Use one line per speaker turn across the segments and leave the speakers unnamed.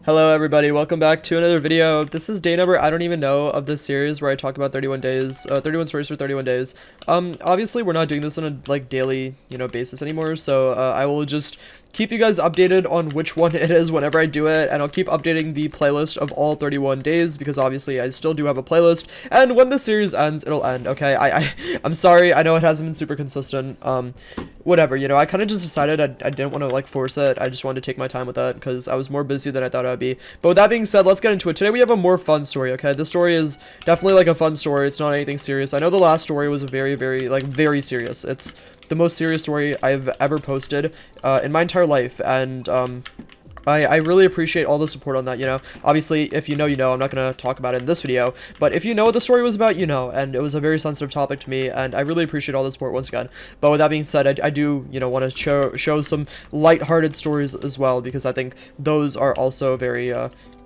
Hello everybody, welcome back to another video. This is day number, I don't even know, of this series where I talk about 31 days, 31 stories for 31 days. Obviously we're not doing this on a, daily, basis anymore, so, I will just keep you guys updated on which one it is whenever I do it, and I'll keep updating the playlist of all 31 days, because obviously I still do have a playlist, and when the series ends, it'll end, okay? I'm sorry, I know it hasn't been super consistent, whatever, I kind of just decided I didn't want to, force it. I just wanted to take my time with that, because I was more busy than I thought I would be. But with that being said, let's get into it. Today we have a more fun story, okay? This story is definitely, a fun story. It's not anything serious. I know the last story was a very, very serious. It's the most serious story I've ever posted, in my entire life, and, I really appreciate all the support on that, Obviously, if you know, I'm not going to talk about it in this video, but if you know what the story was about, and it was a very sensitive topic to me, and I really appreciate all the support once again. But with that being said, I do, want to show some lighthearted stories as well, because I think those are also very,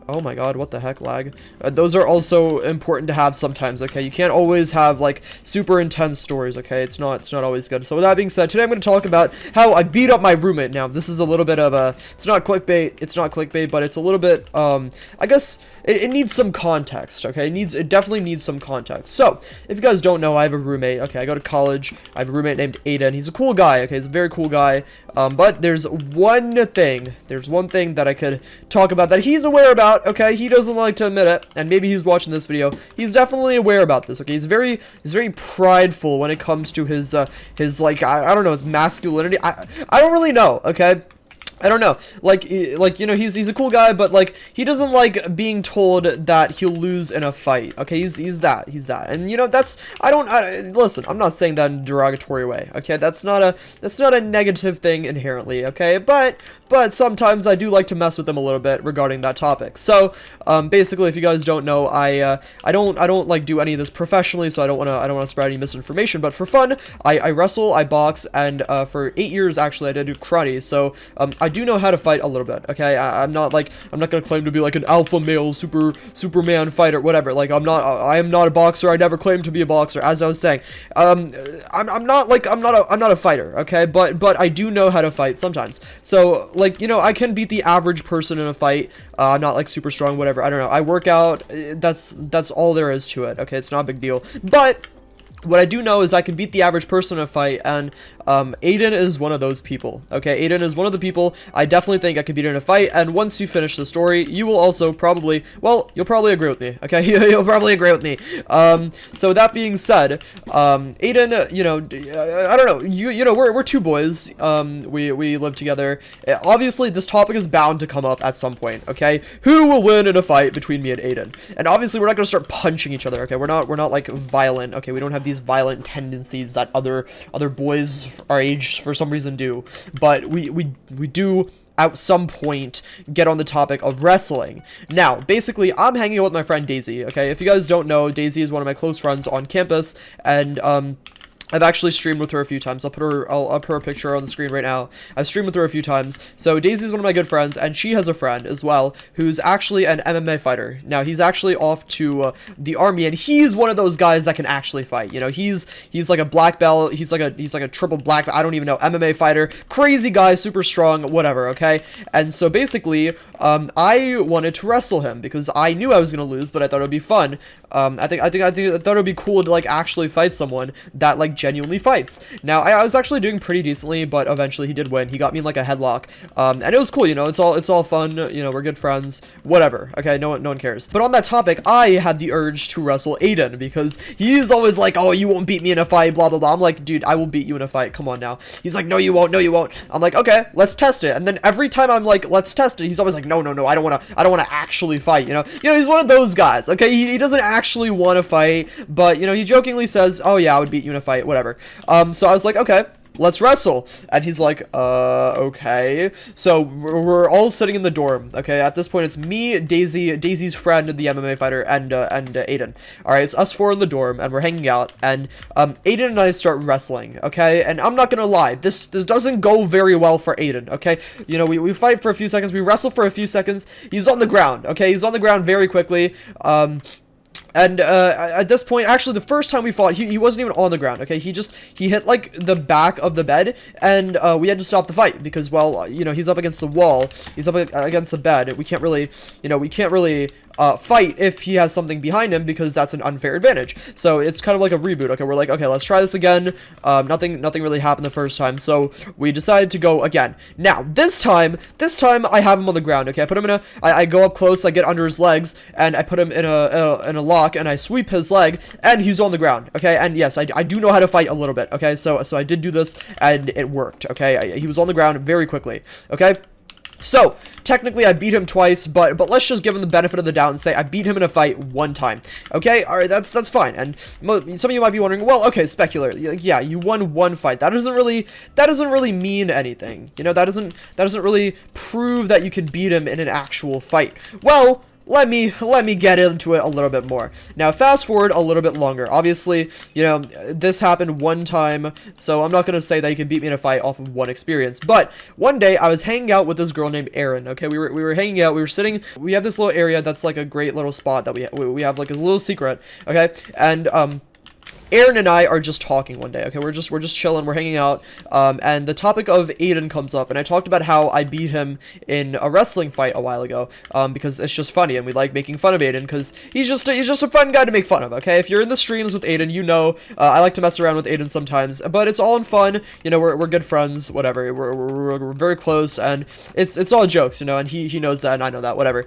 oh my god, what the heck, lag? Those are also important to have sometimes, okay? You can't always have, super intense stories, okay? It's not always good. So with that being said, today I'm going to talk about how I beat up my roommate. Now, this is a little bit of a, it's not clickbait, but it's a little bit, I guess, it needs some context, okay? It definitely needs some context. So, if you guys don't know, I have a roommate, okay? I go to college, I have a roommate named Aiden. He's a cool guy, okay? He's a very cool guy, but there's one thing that I could talk about that he's aware about. Okay, he doesn't like to admit it, and maybe he's watching this video. He's definitely aware about this. Okay, he's very prideful when it comes to his I don't know, his masculinity. I don't really know. Okay. I don't know, he's a cool guy, but, he doesn't like being told that he'll lose in a fight, okay, he's that, and, listen, I'm not saying that in a derogatory way, okay, that's not a negative thing inherently, okay, but sometimes I do like to mess with them a little bit regarding that topic. So, basically, if you guys don't know, I don't do any of this professionally, so I don't wanna spread any misinformation, but for fun, I wrestle, I box, and, for 8 years, actually, I did do karate, so, I do know how to fight a little bit, okay? I'm not gonna claim to be an alpha male Superman fighter, whatever. I am not a boxer. I never claimed to be a boxer, as I was saying. I'm not a fighter, okay? But I do know how to fight sometimes. So, I can beat the average person in a fight. I'm not super strong, whatever. I don't know. I work out. That's all there is to it, okay? It's not a big deal. But what I do know is I can beat the average person in a fight, and Aiden is one of those people, okay? Aiden is one of the people I definitely think I can beat in a fight, and once you finish the story, you will also probably, well, you'll probably agree with me, okay? You'll probably agree with me. So that being said, Aiden, I don't know, we're two boys, we live together. Obviously, this topic is bound to come up at some point, okay? Who will win in a fight between me and Aiden? And obviously, we're not gonna start punching each other, okay? We're not violent, okay? We don't have these violent tendencies that other boys our age for some reason do, but we do at some point get on the topic of wrestling. Now, basically, I'm hanging out with my friend Daisy, okay? If you guys don't know, Daisy is one of my close friends on campus, and I've actually streamed with her a few times. I'll put her picture on the screen right now. I've streamed with her a few times. So Daisy's one of my good friends, and she has a friend as well who's actually an MMA fighter. Now he's actually off to the army, and he's one of those guys that can actually fight. He's like a black belt. He's like a triple black belt. I don't even know, MMA fighter, crazy guy, super strong, whatever. Okay, and so basically, I wanted to wrestle him because I knew I was gonna lose, but I thought it would be fun. I thought it would be cool to actually fight someone that genuinely fights. Now, I was actually doing pretty decently, but eventually he did win. He got me in a headlock, and it was cool. It's all fun. We're good friends. Whatever. Okay, no one cares. But on that topic, I had the urge to wrestle Aiden because he's always like, "Oh, you won't beat me in a fight." Blah blah blah. I'm like, dude, I will beat you in a fight. Come on now. He's like, "No, you won't. No, you won't." I'm like, "Okay, let's test it." And then every time I'm like, "Let's test it," he's always like, "No, no, no. I don't wanna actually fight." He's one of those guys. Okay, he doesn't actually want to fight, but he jokingly says, "Oh yeah, I would beat you in a fight." Whatever. So I was like, okay, let's wrestle. And he's like, okay. So we're all sitting in the dorm. Okay, at this point, it's me, Daisy's friend, the MMA fighter, and Aiden. All right, it's us four in the dorm, and we're hanging out. And Aiden and I start wrestling. Okay, and I'm not gonna lie, this doesn't go very well for Aiden. Okay, we fight for a few seconds, we wrestle for a few seconds. He's on the ground. Okay, he's on the ground very quickly. And at this point, actually, the first time we fought, he wasn't even on the ground, okay? He hit, like, the back of the bed, and we had to stop the fight because, well, you know, he's up against the wall. He's up against the bed. We can't really, you know, fight if he has something behind him because that's an unfair advantage. So it's kind of like a reboot. Okay, we're like, okay, let's try this again. Nothing really happened the first time, so we decided to go again. Now, this time I have him on the ground. Okay, I put him in I go up close, I get under his legs, and I put him in a lock, and I sweep his leg, and he's on the ground. Okay, and yes, I do know how to fight a little bit. Okay, so I did do this, and it worked. Okay, he was on the ground very quickly. Okay. So, technically, I beat him twice, but let's just give him the benefit of the doubt and say I beat him in a fight one time. Okay, all right, that's fine. And some of you might be wondering, well, okay, Specular, yeah, you won one fight. That doesn't really mean anything. You know, that doesn't really prove that you can beat him in an actual fight. Well, let me get into it a little bit more. Now, fast forward a little bit longer. Obviously, you know, this happened one time, so I'm not going to say that you can beat me in a fight off of one experience. But one day, I was hanging out with this girl named Erin, okay? We were hanging out, we were sitting, we have this little area that's like a great little spot that we have like a little secret, okay? And, Aaron and I are just talking one day, okay? We're just chilling, we're hanging out, and the topic of Aiden comes up, and I talked about how I beat him in a wrestling fight a while ago, because it's just funny, and we like making fun of Aiden, because he's just a fun guy to make fun of, okay? If you're in the streams with Aiden, you know, I like to mess around with Aiden sometimes, but it's all in fun, you know, we're good friends, whatever, we're very close, and it's all jokes, you know, and he knows that, and I know that, whatever.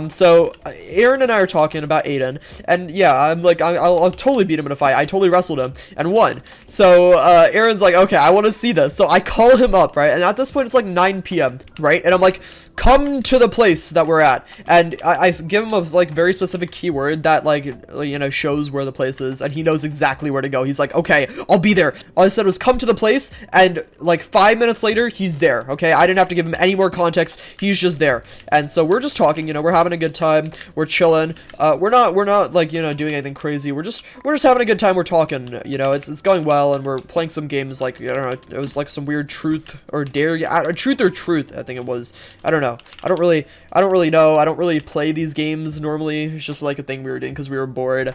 So, Aaron and I are talking about Aiden, and yeah, I'm like, I'll totally beat him in a fight. I totally wrestled him and won. So Aaron's like, okay, I want to see this. So I call him up, right? And at this point, it's like 9 p.m., right? And I'm like, come to the place that we're at. And I give him a like very specific keyword that like, you know, shows where the place is, and he knows exactly where to go. He's like, okay, I'll be there. All I said was come to the place, and like 5 minutes later, he's there. Okay, I didn't have to give him any more context. He's just there. And so we're just talking, you know, we're having a good time. We're chilling. We're not like, you know, doing anything crazy. We're just having a good time. We're talking, you know, it's going well, and we're playing some games like, I don't know, it was like some weird truth or dare, truth or truth, I think it was. I don't know. I don't really know. I don't really play these games normally. It's just like a thing we were doing because we were bored.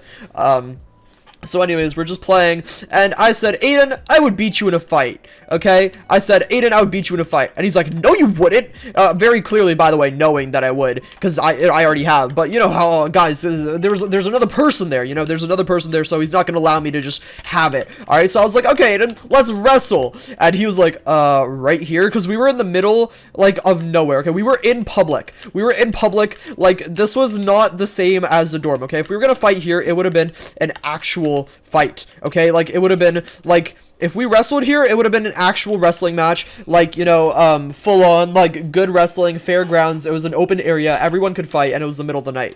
So anyways, we're just playing, and I said, Aiden, I would beat you in a fight, okay? I said, Aiden, I would beat you in a fight, and he's like, no, you wouldn't, very clearly, by the way, knowing that I would, because I already have, but you know how, guys, there's another person there, you know, there's another person there, so he's not gonna allow me to just have it, alright? So I was like, okay, Aiden, let's wrestle, and he was like, right here, because we were in the middle, like, of nowhere, okay? We were in public, like, this was not the same as the dorm, okay? If we were gonna fight here, it would have been an actual fight, okay? Like, it would have been, like, if we wrestled here, it would have been an actual wrestling match, like, you know, full on, like, good wrestling, fairgrounds, it was an open area, everyone could fight, and it was the middle of the night.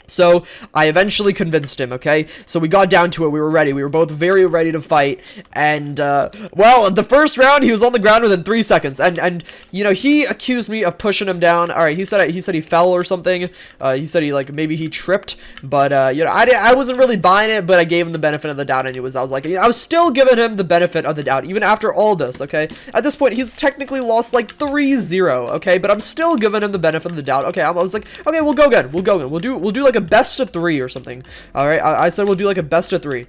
So, I eventually convinced him, okay? So, we got down to it, we were ready, we were both very ready to fight, and, well, the first round, he was on the ground within 3 seconds, and, you know, he accused me of pushing him down. Alright, he said he fell or something, he said he, like, maybe he tripped, but, you know, I wasn't really buying it, but I gave him the benefit of the doubt anyways. I was like, I was still giving him the benefit of the doubt, even after all this, okay? At this point, he's technically lost, like, 3-0, okay? But I'm still giving him the benefit of the doubt. Okay, I was like, okay, we'll go again, we'll do like a best of 3 or something. All right, I said we'll do like a best of 3.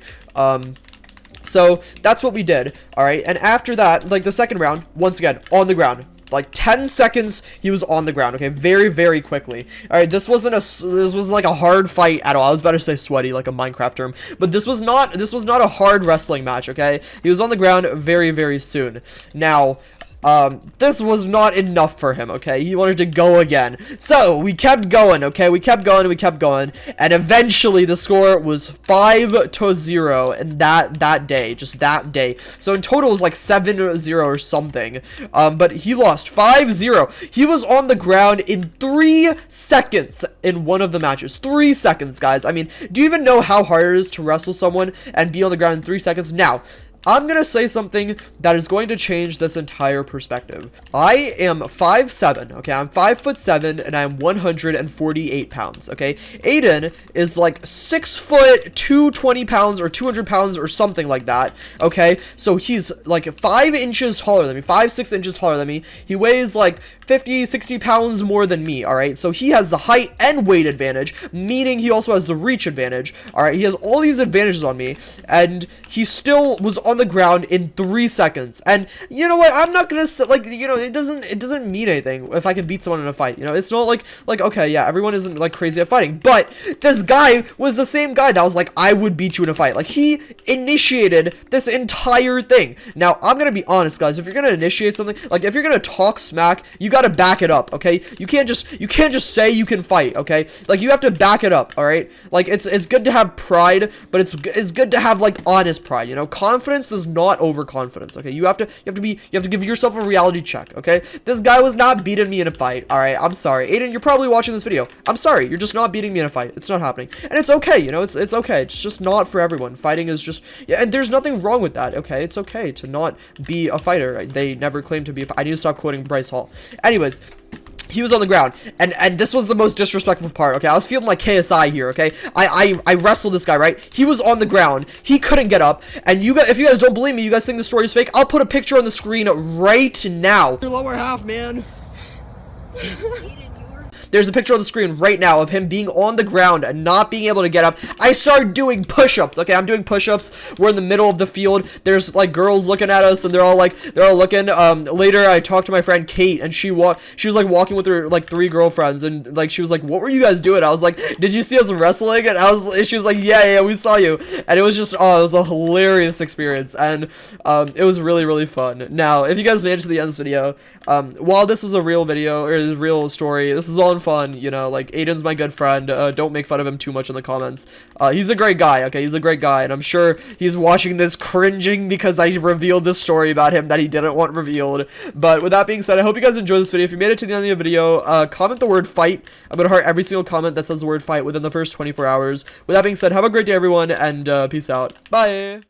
So that's what we did. All right, and after that, like the second round, once again on the ground. Like 10 seconds, he was on the ground. Okay, very quickly. All right, this wasn't like a hard fight at all. I was about to say sweaty, like a Minecraft term, but this was not a hard wrestling match. Okay, he was on the ground very soon. Now, this was not enough for him, okay? He wanted to go again. So, we kept going, okay? We kept going, and eventually the score was 5-0 in that day, just that day. So, in total, it was like 7-0 or something, but he lost 5-0. He was on the ground in 3 seconds in one of the matches. 3 seconds, guys. I mean, do you even know how hard it is to wrestle someone and be on the ground in 3 seconds? Now, I'm gonna say something that is going to change this entire perspective. I am 5'7", okay? I'm 5'7", and I'm 148 pounds, okay? Aiden is like 6 foot 220 pounds or 200 pounds or something like that, okay? So he's like 5 inches taller than me, 5-6 inches taller than me. He weighs like 50-60 pounds more than me, all right? So he has the height and weight advantage, meaning he also has the reach advantage, all right? He has all these advantages on me, and he still was on the ground in 3 seconds. And you know what? I'm not gonna say, like, you know, it doesn't mean anything if I can beat someone in a fight. You know, it's not like okay, yeah, everyone isn't like crazy at fighting, but this guy was the same guy that was like, I would beat you in a fight. Like, he initiated this entire thing. Now, I'm gonna be honest, guys. If you're gonna initiate something, like if you're gonna talk smack, you gotta back it up, okay? You can't just say you can fight, okay? Like, you have to back it up, all right? Like, it's good to have pride, but it's good to have like honest pride. You know, confidence is not overconfidence, okay? You have to give yourself a reality check, okay? This guy was not beating me in a fight, all right? I'm sorry, Aiden. You're probably watching this video. I'm sorry. You're just not beating me in a fight. It's not happening, and it's okay. You know, it's okay. It's just not for everyone. Fighting is just, yeah, and there's nothing wrong with that, okay? It's okay to not be a fighter. They never claimed to be. I need to stop quoting Bryce Hall. Anyways, he was on the ground, and this was the most disrespectful part, okay? I was feeling like KSI here, okay? I wrestled this guy, right? He was on the ground. He couldn't get up, and if you guys don't believe me, you guys think the story is fake, I'll put a picture on the screen right now. Your lower half, man. There's a picture on the screen right now of him being on the ground and not being able to get up. I started doing push-ups, okay? I'm doing push-ups. We're in the middle of the field. There's like girls looking at us, and they're all looking. Later I talked to my friend Kate, and she was like walking with her like 3 girlfriends, and like she was like, "What were you guys doing?" I was like, "Did you see us wrestling?" And she was like, "Yeah, we saw you." And it was just, oh, it was a hilarious experience, and it was really, really fun. Now, if you guys made it to the end of this video, while this was a real video or a real story, this is all in fun, you know, like, Aiden's my good friend. Don't make fun of him too much in the comments. He's a great guy, okay? He's a great guy, and I'm sure he's watching this cringing because I revealed this story about him that he didn't want revealed. But with that being said, I hope you guys enjoyed this video. If you made it to the end of the video, comment the word fight. I'm gonna heart every single comment that says the word fight within the first 24 hours. With that being said, have a great day, everyone, and peace out. Bye!